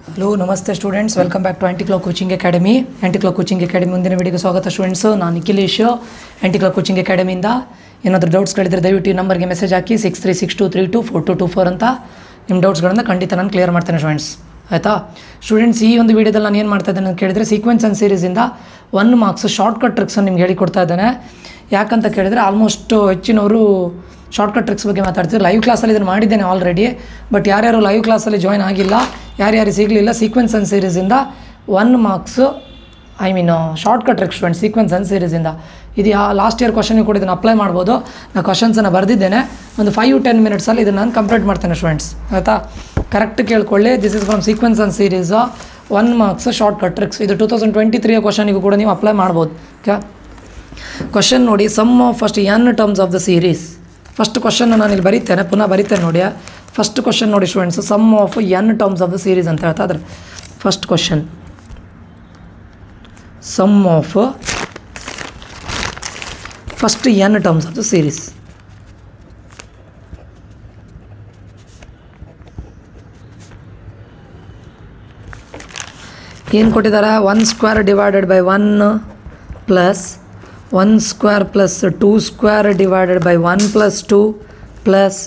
Hello ನಮಸ್ತೆ students, welcome back to anti clock coaching academy. Anti clock coaching academy ಮುಂದಿನ ವಿಡಿಯೋಗೆ ಸ್ವಾಗತ students. ನಾನು ನಿಖಿಲೇಶ್, ಆಂಟಿ ಕ್ಲಾಕ್ ಕೋಚಿಂಗ್ ಅಕಾಡೆಮಿಯಿಂದ. ಏನಾದರೂ ಡೌಟ್ಸ್ಗಳಿದ್ದರೆ ದಯವಿಟ್ಟು ಈ ನಂಬರ್ಗೆ ಮೆಸೇಜ್ ಹಾಕಿ 6362324224 ಅಂತ ನಿಮ್ಮ ಡೌಟ್ಸ್ಗಳನ್ನು ಖಂಡಿತ ನಾನು ಕ್ಲಿಯರ್ ಮಾಡ್ತೇನೆ ಸ್ಟೂಡೆಂಟ್ಸ್. ಆಯಿತಾ ಸ್ಟೂಡೆಂಟ್ಸ್, ಈ ಒಂದು ವಿಡಿಯೋದಲ್ಲಿ ನಾನು ಏನು ಮಾಡ್ತಾ ಇದ್ದೇನೆ ಅಂತ ಕೇಳಿದರೆ ಸೀಕ್ವೆನ್ಸ್ ಆ್ಯಂಡ್ ಸೀರೀಸಿಂದ 1 ಮಾರ್ಕ್ಸ್ ಶಾರ್ಟ್ಕಟ್ ಟ್ರಿಕ್ಸನ್ನು ನಿಮ್ಗೆ ಹೇಳಿಕೊಡ್ತಾ ಇದ್ದೇನೆ. ಯಾಕಂತ ಕೇಳಿದರೆ ಆಲ್ಮೋಸ್ಟ್ ಹೆಚ್ಚಿನವರು ಶಾರ್ಟ್ಕಟ್ ಟ್ರಿಕ್ಸ್ ಬಗ್ಗೆ ಮಾತಾಡ್ತಿದ್ರು. ಲೈವ್ ಕ್ಲಾಸಲ್ಲಿ ಇದನ್ನು ಮಾಡಿದ್ದೇನೆ ಆಲ್ರೆಡಿ, ಬಟ್ ಯಾರ್ಯಾರು ಲೈವ್ ಕ್ಲಾಸಲ್ಲಿ ಜಾಯ್ನ್ ಆಗಿಲ್ಲ, ಯಾರ್ಯಾರು ಸಿಗಲಿಲ್ಲ, ಸೀಕ್ವೆನ್ಸ್ ಆ್ಯಂಡ್ ಸೀರೀಸಿಂದ 1 marks shortcut tricks student sequence and ಸೀರೀಸಿಂದ. ಇದು ಲಾಸ್ಟ್ ಇಯರ್ ಕ್ವಶನಿಗೆ ಕೂಡ ಇದನ್ನು ಅಪ್ಲೈ ಮಾಡ್ಬೋದು. ನಾನು ಕ್ವಶನ್ಸನ್ನು ಬರೆದಿದ್ದೇನೆ, ಒಂದು 5-10 ಮಿನಿಟ್ಸಲ್ಲಿ ಇದನ್ನು ನಾನು ಕಂಪ್ಲೀಟ್ ಮಾಡ್ತೇನೆ ಸ್ಟೂಡೆಂಟ್ಸ್. ಆಯಿತಾ, ಕರೆಕ್ಟ್ ಕೇಳ್ಕೊಳ್ಳಿ. This is from sequence and series 1 marks shortcut tricks. ಇದು 2023 ಕ್ವಶನಿಗೂ ಕೂಡ ನೀವು ಅಪ್ಲೈ ಮಾಡ್ಬೋದು. ಓಕೆ, ಕ್ವಶನ್ ನೋಡಿ, sum of first n terms of the series. First question ನಾನು ಇಲ್ಲಿ ಬರೀತೇನೆ, ಪುನಃ ಬರೀತೇನೆ ನೋಡಿ. ಫಸ್ಟ್ ಕ್ವಶನ್ ನೋಡಿ students, sum of n terms of the series ಅಂತ ಹೇಳ್ತಾ ಇದ್ದಾರೆ. First question, sum of first n terms of the series. ಏನು ಕೊಟ್ಟಿದ್ದಾರೆ? 1 square divided by 1 plus 1 square plus 2 square divided by 1 plus 2 plus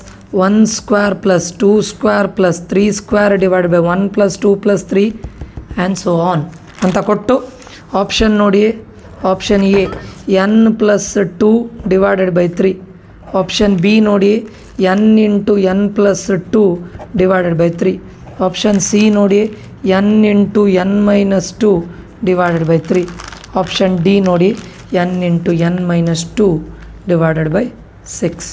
1 square plus 2 square plus 3 square divided by 1 plus 2 plus 3 and so on ಅಂತ ಕೊಟ್ಟು, option ನೋಡಿ, option A n plus 2 divided by 3. Option B ನೋಡಿ, n into n plus 2 divided by 3. Option C ನೋಡಿ, n into n minus 2 divided by 3. Option D ನೋಡಿ, n into n minus 2 divided by 6.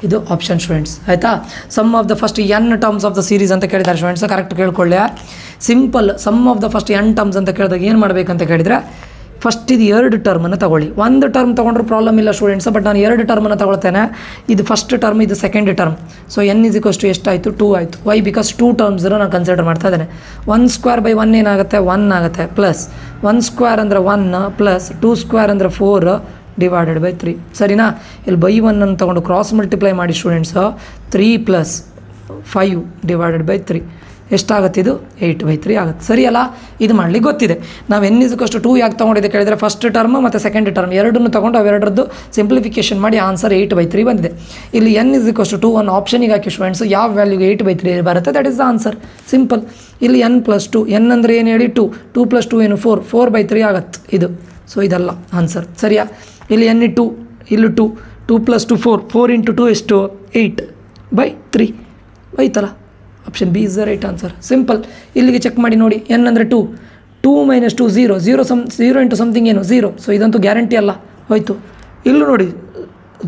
ಇದು option students. ಆಯಿತಾ, sum of the first n terms of the series ಅಂತ ಕೇಳಿದ್ದಾರೆ students. Correct ಕೇಳ್ಕೊಳ್ಳಿ. Simple, sum of the first n terms ಅಂತ ಕೇಳಿದಾಗ ಏನು ಮಾಡಬೇಕಂತ ಕೇಳಿದರೆ, ಫಸ್ಟ್ ಇದು 2 ಟರ್ಮನ್ನು ತಗೊಳ್ಳಿ. 1 ಟರ್ಮ್ ತೊಗೊಂಡ್ರೆ ಪ್ರಾಬ್ಲಮ್ ಇಲ್ಲ ಸ್ಟೂಡೆಂಟ್ಸ್, ಬಟ್ ನಾನು 2 ಟರ್ಮನ್ನು ತಗೊಳ್ತೇನೆ. ಇದು ಫಸ್ಟ್ ಟರ್ಮ್, ಇದು second term. So n is equals to ಎಷ್ಟಾಯಿತು? 2 ಆಯಿತು. ವೈ? ಬಿಕಾಸ್ 2 ಟರ್ಮ್ಸ್ ನಾನು ಕನ್ಸಿಡರ್ ಮಾಡ್ತಾ ಇದ್ದೇನೆ. 1 ಸ್ಕ್ವೇರ್ ಬೈ 1 ಏನಾಗುತ್ತೆ? 1 ಆಗುತ್ತೆ. ಪ್ಲಸ್ 1 ಸ್ಕ್ವೇರ್ ಅಂದರೆ 1 ಪ್ಲಸ್ 2 ಸ್ಕ್ವೇರ್ ಅಂದರೆ 4 ಡಿವೈಡೆಡ್ ಬೈ 3. ಸರಿನಾ? ಇಲ್ಲಿ ಬೈ 1 ಅನ್ನು ತೊಗೊಂಡು ಕ್ರಾಸ್ ಮಲ್ಟಿಪ್ಲೈ ಮಾಡಿ ಸ್ಟೂಡೆಂಟ್ಸ್. 3 ಪ್ಲಸ್ 5 ಡಿವೈಡೆಡ್ ಬೈ 3 ಎಷ್ಟಾಗುತ್ತೆ? ಇದು 8/3 ಆಗುತ್ತೆ. ಸರಿಯಲ್ಲ? ಇದು ಮಾಡಲಿಕ್ಕೆ ಗೊತ್ತಿದೆ. ನಾವು n ಇಸ್ ಈಕ್ವಲ್ಸ್ ಟು 2 ಯಾಕೆ ತೊಗೊಂಡಿದ್ದೆ ಕೇಳಿದರೆ, ಫಸ್ಟ್ ಟರ್ಮ್ ಮತ್ತು ಸೆಕೆಂಡ್ ಟರ್ಮ್ ಎರಡನ್ನೂ ತೊಗೊಂಡು ಅವೆರಡರದ್ದು ಸಿಂಪ್ಲಿಫಿಕೇಷನ್ ಮಾಡಿ ಆನ್ಸರ್ 8/3 ಬಂದಿದೆ. ಇಲ್ಲಿ n ಇಸ್ ಈಕ್ವಲ್ಸ್ ಟು 2 ಅನ್ನು ಆಪ್ಷನಿಗೆ ಹಾಕಿ ಸ್ಟೂಡೆಂಟ್ಸ್, ಯಾವ ವ್ಯಾಲ್ಯೂಗೆ 8/3 ಬರುತ್ತೆ, that is the answer. Simple. ಇಲ್ಲಿ n ಪ್ಲಸ್ 2, n ಅಂದರೆ ಏನು ಹೇಳಿ? 2 ಪ್ಲಸ್ 2 ಏನು? 4/3 ಆಗುತ್ತೆ ಇದು. ಸೊ ಇದಲ್ಲ ಆನ್ಸರ್. ಸರಿಯಾ? ಇಲ್ಲಿ n 2, ಇಲ್ಲಿ 2 ಪ್ಲಸ್ 2 4 ಇಂಟು 2 ಎಷ್ಟು? 8/3 ಆಯ್ತಲ್ಲ. Option B is the right answer. Simple. ಇಲ್ಲಿಗೆ ಚೆಕ್ ಮಾಡಿ ನೋಡಿ, n ಅಂದರೆ 2 ಮೈನಸ್ 2 0 0 ಇಂಟು ಸಮಥಿಂಗ್ ಏನು? 0. ಸೊ ಇದಂತೂ ಗ್ಯಾರಂಟಿ ಅಲ್ಲ, ಹೋಯ್ತು. ಇಲ್ಲೂ ನೋಡಿ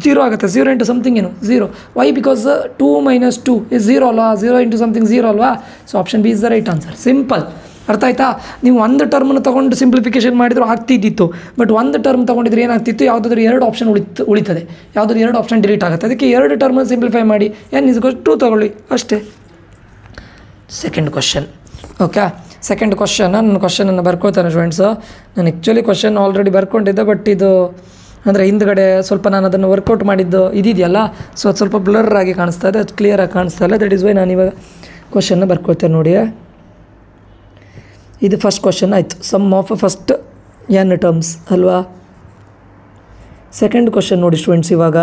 0 ಆಗುತ್ತೆ. 0 ಇಂಟು ಸಮಥಿಂಗ್ ಏನು? 0. ವೈ? ಬಿಕಾಸ್ 2 ಮೈನಸ್ 2 ಇಸ್ 0 ಅಲ್ವಾ? 0 ಇಂಟು ಸಮಥಿಂಗ್ 0 ಅಲ್ವಾ? So option B is the right answer. Simple. ಅರ್ಥ ಆಯ್ತಾ? ನೀವು 1 ಟರ್ಮನ್ನು ತೊಗೊಂಡು ಸಿಂಪ್ಲಿಫಿಕೇಷನ್ ಮಾಡಿದ್ರು ಆಗ್ತಿದ್ದಿತ್ತು, ಬಟ್ 1 ಟರ್ಮ್ ತೊಗೊಂಡಿದ್ರೆ ಏನಾಗ್ತಿತ್ತು? ಯಾವುದಾದ್ರೂ 2 ಆಪ್ಷನ್ ಉಳಿತದೆ, ಯಾವುದಾದ್ರೂ 2 ಆಪ್ಷನ್ ಡಿಲೀಟ್ ಆಗುತ್ತೆ. ಅದಕ್ಕೆ 2 ಟರ್ಮನ್ನು ಸಿಂಪ್ಲಿಫೈ ಮಾಡಿ n ಇಸ್ ಈಕ್ವಲ್ಸ್ ಟು 2 ತೊಗೊಳ್ಳಿ ಅಷ್ಟೇ. Second question. Okay, second question. ನನ್ನ ಕ್ವಶನನ್ನು ಬರ್ಕೋತಾನೆ ಸ್ಟೂಡೆಂಟ್ಸ್. ನಾನು ಆ್ಯಕ್ಚುಲಿ ಕ್ವಶನ್ ಆಲ್ರೆಡಿ ಬರ್ಕೊಂಡಿದ್ದೆ, ಬಟ್ ಇದು ಅಂದರೆ ಹಿಂದ್ಗಡೆ ಸ್ವಲ್ಪ ನಾನು ಅದನ್ನು ವರ್ಕೌಟ್ ಮಾಡಿದ್ದು ಇದೆಯಲ್ಲ, ಸೊ ಅದು ಸ್ವಲ್ಪ ಬ್ಲರ್ ಆಗಿ ಕಾಣಿಸ್ತಾ ಇದೆ, ಅದು ಕ್ಲಿಯರಾಗಿ ಕಾಣಿಸ್ತಾ ಇಲ್ಲ. ದಟ್ ಈಸ್ ವೈ ನಾನು ಇವಾಗ ಕ್ವಶನ್ನ ಬರ್ಕೋತೇನೆ ನೋಡಿ. ಇದು ಫಸ್ಟ್ ಕ್ವಶನ್ ಆಯಿತು, sum of first n terms ಅಲ್ವಾ. ಸೆಕೆಂಡ್ ಕ್ವಶನ್ ನೋಡಿ ಸ್ಟೂಡೆಂಟ್ಸ್. ಇವಾಗ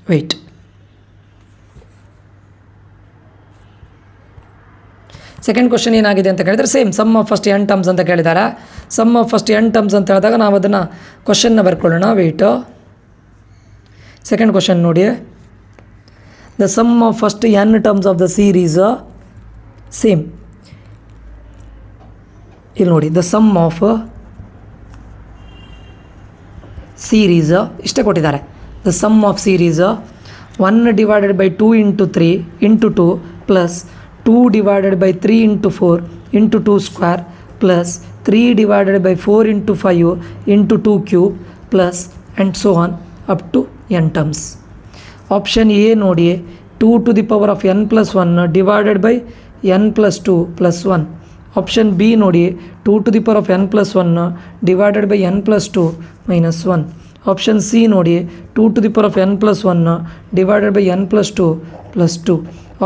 ವೆಯ್ಟ್, ಸೆಕೆಂಡ್ ಕ್ವಶನ್ ಏನಾಗಿದೆ ಅಂತ ಕೇಳಿದರೆ same sum of first n terms ಅಂತ ಕೇಳಿದ್ದಾರೆ. Sum of first n terms ಅಂತ ಹೇಳಿದಾಗ ನಾವು ಅದನ್ನು ಕ್ವಶನ್ನ ಬರ್ಕೊಳ್ಳೋಣ. ವೆಯ್ಟು, ಸೆಕೆಂಡ್ ಕ್ವಶನ್ ನೋಡಿ, the sum of first n terms of the series same. ಇಲ್ಲಿ ನೋಡಿ, ದ ಸಮ್ ಆಫ್ ಸೀರೀಸ್ ಇಷ್ಟೇ ಕೊಟ್ಟಿದ್ದಾರೆ. The sum of series 1 divided by 2 into 3 into 2 plus 2 divided by 3 into 4 into 2 square plus 3 divided by 4 into 5 into 2 cube plus and so on up to n terms. Option A ನೋಡಿ, 2 to the power of n plus 1 divided by n plus 2 plus 1. Option B ನೋಡಿ, 2 to the power of n plus 1 divided by n plus 2 minus 1. Option C ನೋಡಿ 2 to the power of n plus 1 divided by n plus 2 plus 2.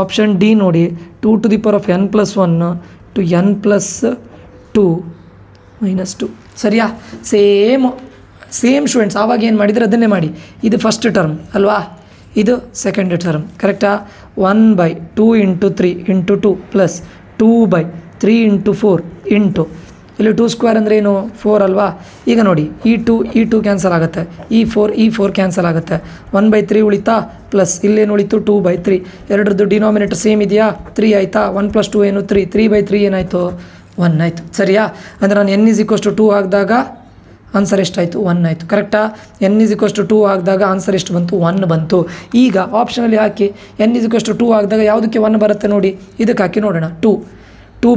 Option D ನೋಡಿ 2 to the power of n plus 1 to n plus 2 minus 2. ಸರಿಯಾ? Same students ಆವಾಗ ಏನು ಮಾಡಿದರೆ ಅದನ್ನೇ ಮಾಡಿ. ಇದು first term ಅಲ್ವಾ, ಇದು ಸೆಕೆಂಡ್ ಟರ್ಮ್ ಕರೆಕ್ಟಾ. 1/2 × 3 × 2 ಪ್ಲಸ್ 2/3 × 4 ಇಂಟು ಇಲ್ಲಿ 2 ಸ್ಕ್ವೇರ್ ಅಂದರೆ ಏನು 4 ಅಲ್ವಾ. ಈಗ ನೋಡಿ ಈ 2 ಕ್ಯಾನ್ಸಲ್ ಆಗುತ್ತೆ, ಈ 4 ಕ್ಯಾನ್ಸಲ್ ಆಗುತ್ತೆ, 1/3 ಉಳಿತಾ ಪ್ಲಸ್ ಇಲ್ಲೇನು ಉಳಿತು 2/3. ಎರಡರದ್ದು ಡಿನಾಮಿನೇಟರ್ ಸೇಮ್ ಇದೆಯಾ 3 ಆಯಿತಾ. 1 + 2 ಏನು 3, 3/3 ಏನಾಯಿತು 1 ಆಯಿತು. ಸರಿಯಾ? ಅಂದರೆ ನಾನು n = 2 ಹಾಕಿದಾಗ ಆನ್ಸರ್ ಎಷ್ಟಾಯಿತು 1 ಆಯಿತು. ಕರೆಕ್ಟಾ? n = 2 ಹಾಕಿದಾಗ ಆನ್ಸರ್ ಎಷ್ಟು ಬಂತು 1 ಬಂತು. ಈಗ ಆಪ್ಷನಲ್ಲಿ ಹಾಕಿ n = 2 ಹಾಕಿದಾಗ ಯಾವುದಕ್ಕೆ 1 ಬರುತ್ತೆ ನೋಡಿ, ಇದಕ್ಕೆ ಹಾಕಿ ನೋಡೋಣ. 2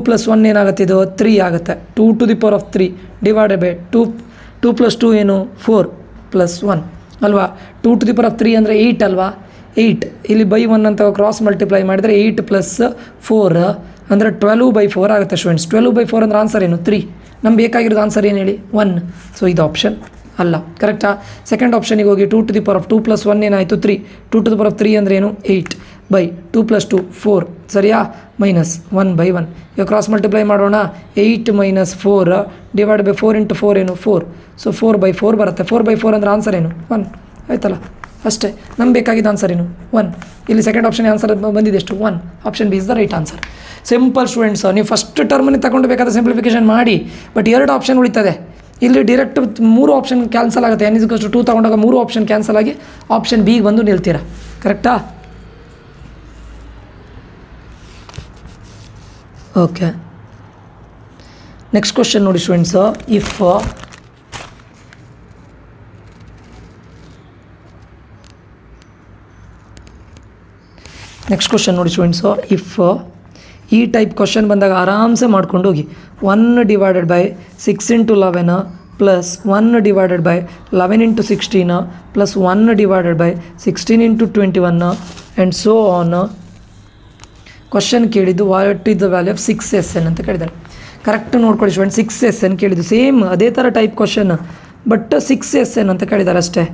+ 1 ಏನಾಗುತ್ತೆ, ಇದು 3 ಆಗುತ್ತೆ. 2 to the power of 3 divided by 2 + 2 ಏನು 4 + 1 ಅಲ್ವಾ. 2 to the power of 3 ಅಂದರೆ 8 ಅಲ್ವಾ. 8 ಇಲ್ಲಿ ಬೈ 1 ಅಂತ ಕ್ರಾಸ್ ಮಲ್ಟಿಪ್ಲೈ ಮಾಡಿದರೆ 8 + 4 ಅಂದರೆ 12/4 ಆಗುತ್ತೆ ಸ್ಟೂಡೆಂಟ್ಸ್. 12/4 ಅಂದರೆ ಆನ್ಸರ್ ಏನು 3. ನಮ್ಗೆ ಬೇಕಾಗಿರೋದು ಆನ್ಸರ್ ಏನು ಹೇಳಿ 1. ಸೊ ಇದು ಆಪ್ಷನ್ ಅಲ್ಲ. ಕರೆಕ್ಟಾ? ಸೆಕೆಂಡ್ ಆಪ್ಷನಿಗೆ ಹೋಗಿ 2 to the power of 2 + 1 ಏನಾಯಿತು 3. 2 to the power of 3 ಅಂದರೆ ಏನು 8/2 + 2 4. ಸರಿಯಾ? -1/1. ಈಗ ಕ್ರಾಸ್ ಮಲ್ಟಿಪ್ಲೈ ಮಾಡೋಣ. 8 - 4 ಡಿವೈಡ್ ಬೈ 4 × 4 ಏನು 4. ಸೊ 4/4 ಬರುತ್ತೆ. 4/4 ಅಂದರೆ ಆನ್ಸರ್ ಏನು 1 ಆಯ್ತಲ್ಲ. ಅಷ್ಟೇ, ನಮ್ಗೆ ಬೇಕಾಗಿದ್ದ ಆನ್ಸರ್ ಏನು 1. ಇಲ್ಲಿ ಸೆಕೆಂಡ್ ಆಪ್ಷನ್ ಆನ್ಸರ್ ಬಂದಿದೆ ಎಷ್ಟು 1. Option B is the right answer. Simple students, ನೀವು ಫಸ್ಟ್ ಟರ್ಮನ್ನು ತಗೊಂಡು ಬೇಕಾದ ಸಿಂಪ್ಲಿಫಿಕೇಷನ್ ಮಾಡಿ. ಬಟ್ 2 ಆಪ್ಷನ್ ಉಳಿತದೆ. ಇಲ್ಲಿ ಡೈರೆಕ್ಟ್ 3 ಆಪ್ಷನ್ ಕ್ಯಾನ್ಸಲ್ ಆಗುತ್ತೆ. n = 2 ತಗೊಂಡಾಗ 3 ಆಪ್ಷನ್ ಕ್ಯಾನ್ಸಲ್ ಆಗಿ ಆಪ್ಷನ್ ಬಿಗೆ ಬಂದು ನಿಲ್ತೀರಾ. ಕರೆಕ್ಟಾ? ಓಕೆ, ನೆಕ್ಸ್ಟ್ ಕ್ವಶನ್ ನೋಡಿ ಸ್ಟೂಡೆಂಟ್ಸ್. ನೆಕ್ಸ್ಟ್ ಕ್ವಶನ್ ನೋಡಿ ಸ್ಟೂಡೆಂಟ್ಸು. ಇಫ್ ಈ ಟೈಪ್ ಕ್ವಶನ್ ಬಂದಾಗ ಆರಾಮ್ಸೆ ಮಾಡ್ಕೊಂಡು ಹೋಗಿ. 1 divided by 6 × 11 plus 1 divided by 11 × 16 plus 1 divided by 16 × 21 and so on. Question ಕೇಳಿದ್ದು what is the value of 6SN ಅಂತ ಕೇಳಿದ್ದಾರೆ. ಕರೆಕ್ಟ್ ನೋಡ್ಕೊಳ್ಳಿ ಸ್ಟೂಡೆಂಟ್. 6SN ಕೇಳಿದ್ದು ಸೇಮ್ ಅದೇ ಥರ ಟೈಪ್ ಕ್ವಶನ್, ಬಟ್ 6SN ಅಂತ ಕೇಳಿದ್ದಾರೆ ಅಷ್ಟೇ.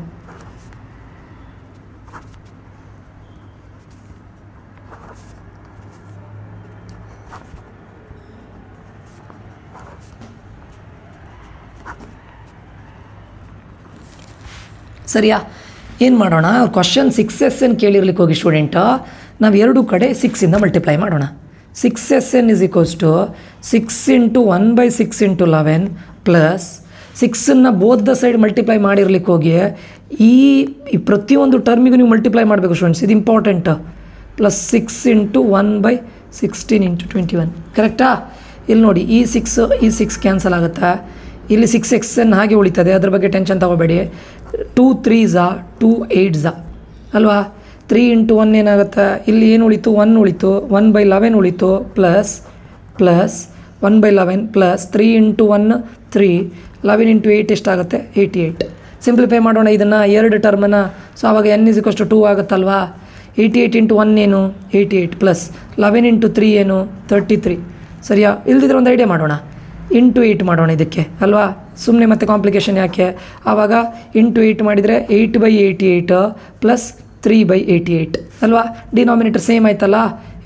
ಸರಿಯಾ? ಏನು ಮಾಡೋಣ, ಕ್ವಶನ್ 6SN ಕೇಳಿರ್ಲಿಕ್ಕೆ ಹೋಗಿ ಸ್ಟೂಡೆಂಟ್ ನಾವು 2 ಕಡೆ 6ಇಂದ ಮಲ್ಟಿಪ್ಲೈ ಮಾಡೋಣ. 6SN = 6 × 1/6 × 11 ಪ್ಲಸ್ 6ನ್ನು ಬೋತ್ ದ ಸೈಡ್ ಮಲ್ಟಿಪ್ಲೈ ಮಾಡಿರ್ಲಿಕ್ಕೆ ಹೋಗಿ ಈ ಪ್ರತಿಯೊಂದು ಟರ್ಮಿಗೂ ನೀವು ಮಲ್ಟಿಪ್ಲೈ ಮಾಡಬೇಕು ಸ್ಟೂಡೆಂಟ್ಸ್, ಇದು ಇಂಪಾರ್ಟೆಂಟ್. ಪ್ಲಸ್ 6 × 1/16 × 21. ಕರೆಕ್ಟಾ? ಇಲ್ಲಿ ನೋಡಿ ಈ 6 ಕ್ಯಾನ್ಸಲ್ ಆಗುತ್ತೆ. ಇಲ್ಲಿ 6SN ಹಾಗೆ ಉಳಿತದೆ, ಅದ್ರ ಬಗ್ಗೆ ಟೆನ್ಷನ್ ತಗೋಬೇಡಿ. 2 3s 2 8s ಅಲ್ವಾ. 3 × 1 ಏನಾಗುತ್ತೆ, ಇಲ್ಲಿ ಏನು ಉಳಿತು 1 ಉಳಿತು, 1/11 ಉಳಿತು ಪ್ಲಸ್ 1/11 ಪ್ಲಸ್ 3 × 1 3, 11 × 8 ಎಷ್ಟಾಗುತ್ತೆ 88. ಸಿಂಪ್ಲಿಫೈ ಮಾಡೋಣ ಇದನ್ನು 2 ಟರ್ಮನ್ನು. ಸೊ ಆವಾಗ n = 2 ಆಗುತ್ತಲ್ವಾ. 88 × 1 ಏನು 88 ಪ್ಲಸ್ 11 × 3 ಏನು 33. ಸರಿಯಾ? ಇಲ್ದಿದ್ರೆ ಒಂದು ಐಡಿಯಾ ಮಾಡೋಣ, ಇಂಟು 8 ಮಾಡೋಣ ಇದಕ್ಕೆ ಅಲ್ವಾ. ಸುಮ್ಮನೆ ಮತ್ತೆ ಕಾಂಪ್ಲಿಕೇಶನ್ ಯಾಕೆ. ಆವಾಗ ಇಂಟು 8 ಮಾಡಿದರೆ 8/88 ಪ್ಲಸ್ 3/88 ಅಲ್ವಾ. ಡಿನಾಮಿನೇಟರ್ ಸೇಮ್ ಆಯ್ತಲ್ಲ.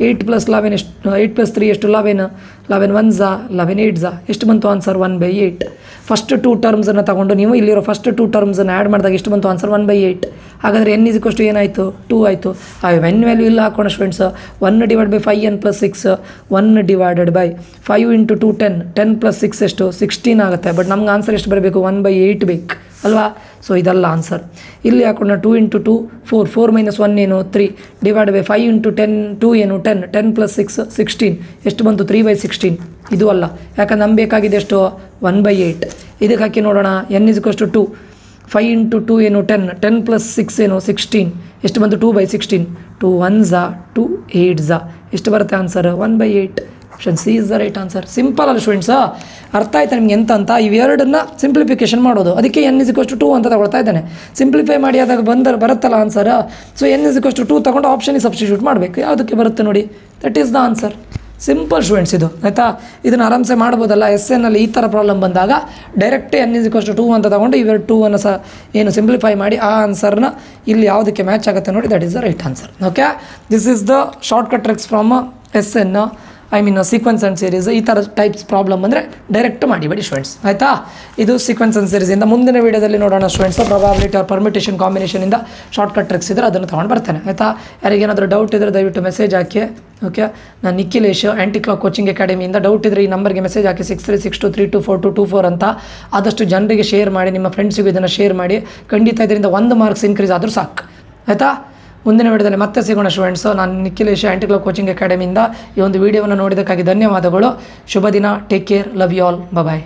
8 + 11 ಎಷ್ಟು, 8 + 3 ಎಷ್ಟು 11, 11 1s 11 8s ಎಷ್ಟು ಬಂತು ಆನ್ಸರ್ 1/8. ಫಸ್ಟ್ 2 ಟರ್ಮ್ಸನ್ನು ತಗೊಂಡು ನೀವು ಇಲ್ಲಿರೋ ಫಸ್ಟ್ 2 ಟರ್ಮ್ಸನ್ನು ಆ್ಯಡ್ ಮಾಡಿದಾಗ ಎಷ್ಟು ಬಂತು ಆನ್ಸರ್ 1/8. ಹಾಗಾದರೆ n = ಏನಾಯಿತು 2 ಆಯಿತು. ಆ n ವ್ಯಾಲ್ಯೂ ಇಲ್ಲ ಹಾಕೋಣ students. 1 divide by 5n + 6, 1 divided by 5 × 2 10, 10 + 6 ಎಷ್ಟು 16 ಆಗುತ್ತೆ. ಬಟ್ ನಮ್ಗೆ ಆನ್ಸರ್ ಎಷ್ಟು ಬರಬೇಕು 1/8 ಬೇಕು ಅಲ್ವಾ. ಸೊ ಇದಲ್ಲ ಆನ್ಸರ್. ಇಲ್ಲಿ ಹಾಕೋಣ 2 × 2 4, 4 - 1 ಏನು 3 ಡಿವೈಡ್ ಬೈ 5 × 10 2 ಏನು 10, 10 + 6 16 ಎಷ್ಟು ಬಂತು 3/16. ಇದು ಅಲ್ಲ, ಯಾಕಂದ್ರೆ ನಮ್ಗೆ ಬೇಕಾಗಿದೆ ಎಷ್ಟು 1/8. ಇದಕ್ಕೆ ಹಾಕಿ ನೋಡೋಣ. n = 2, 5 × 2 ಏನು 10, 10 + 6 ಏನು 16 ಎಷ್ಟು ಬಂತು 2/16. 2 1s 2 8s ಎಷ್ಟು ಬರುತ್ತೆ answer 1/8. Option C is the right answer. Simple ಅಲ್ಲ ಸ್ಟೂಡೆಂಟ್ಸ್, ಅರ್ಥ ಆಯ್ತಾ ನಿಮ್ಗೆ ಎಂತ ಅಂತ. ಇವೆರಡನ್ನ ಸಿಂಪ್ಲಿಫಿಕೇಶನ್ ಮಾಡೋದು, ಅದಕ್ಕೆ n = 2 ಅಂತ ತಗೊಳ್ತಾ ಇದ್ದಾನೆ. ಸಿಂಪ್ಲಿಫೈ ಮಾಡಿ ಆದಾಗ ಬರುತ್ತಲ್ಲ ಆನ್ಸರ್. ಸೊ n = 2 ತಗೊಂಡು ಆಪ್ಷನಿಗೆ ಸಬ್ಸ್ಟಿಟ್ಯೂಟ್ ಮಾಡಬೇಕು. ಯಾವುದಕ್ಕೆ ಬರುತ್ತೆ ನೋಡಿ, that is the answer. Simple students ಇದು ಆಯಿತಾ. ಇದನ್ನು ಆರಾಮ್ಸೆ ಮಾಡ್ಬೋದಲ್ಲ. ಎಸ್ ಎನ್ನಲ್ಲಿ ಈ ಥರ ಪ್ರಾಬ್ಲಮ್ ಬಂದಾಗ ಡೈರೆಕ್ಟ್ n=2 ಅಂತ ತೊಗೊಂಡು ಇವೆರಡು 2 ಸಹ ಏನು ಸಿಂಪ್ಲಿಫೈ ಮಾಡಿ ಆ ಆನ್ಸರ್ನ ಇಲ್ಲಿ ಯಾವುದಕ್ಕೆ ಮ್ಯಾಚ್ ಆಗುತ್ತೆ ನೋಡಿ, that is the right answer. Okay, this is the shortcut tricks from S N, I mean sequence and series. ಈ ಥರ ಟೈಪ್ಸ್ ಪ್ರಾಬ್ಲಮ್ ಅಂದರೆ ಡೈರೆಕ್ಟ್ ಮಾಡಿಬೇಡಿ ಸ್ಟೂಡೆಂಟ್ಸ್ ಆಯಿತಾ. ಇದು ಸೀಕ್ವೆನ್ಸ್ ಆ್ಯಂಡ್ ಸೀರೀಸಿಂದ ಮುಂದಿನ ವೀಡಿಯೋದಲ್ಲಿ ನೋಡೋಣ ಸ್ಟೂಡೆಂಟ್ಸ್. ಪ್ರಾಬಬಿಲಿಟಿ ಆರ್ ಪರ್ಮಿಟೇಷನ್ ಕಾಂಬಿನೇಷನಿಂದ ಶಾರ್ಟ್ಕಟ್ ಟ್ರಿಕ್ಸ್ ಇದ್ದರೆ ಅದನ್ನು ತೊಗೊಂಡು ಬರ್ತೇನೆ ಆಯಿತಾ. ಯಾರಿಗೇನಾದರೂ ಡೌಟ್ ಇದ್ದರೆ ದಯವಿಟ್ಟು ಮೆಸೇಜ್ ಹಾಕಿ. ಓಕೆ, ನಾನು ನಿಖಿಲೇಶ್ ಆ್ಯಂಟಿ ಕ್ಲಾಕ್ ಕೋಚಿಂಗ್ ಅಕಾಡೆಮಿಯಿಂದ. ಡೌಟ್ ಇದ್ದರೆ ಈ ನಂಬರ್ಗೆ ಮೆಸೇಜ್ ಹಾಕಿ 6362324224 ಅಂತ. ಆದಷ್ಟು ಜನರಿಗೆ ಶೇರ್ ಮಾಡಿ, ನಿಮ್ಮ ಫ್ರೆಂಡ್ಸಿಗೂ ಇದನ್ನು ಶೇರ್ ಮಾಡಿ. ಖಂಡಿತ ಇದರಿಂದ 1 ಮಾರ್ಕ್ಸ್ ಇನ್ಕ್ರೀಸ್ ಆದರೂ ಸಾಕು ಆಯಿತಾ. ಮುಂದಿನ ವಿಡಿಯೋದಲ್ಲಿ ಮತ್ತೆ ಸಿಗೋಣ ಸ್ಟೂಡೆಂಟ್ಸು. ನಾನು ನಿಖಿಲೇಶ್ ಆ್ಯಂಟಿ ಕ್ಲಾಕ್ ಕೋಚಿಂಗ್ ಅಕಾಡೆಮಿಯಿಂದ ಈ ಒಂದು ವಿಡಿಯೋವನ್ನು ನೋಡಿದ್ದಕ್ಕಾಗಿ ಧನ್ಯವಾದಗಳು. ಶುಭ ದಿನ. Take care. Love you all. Bye.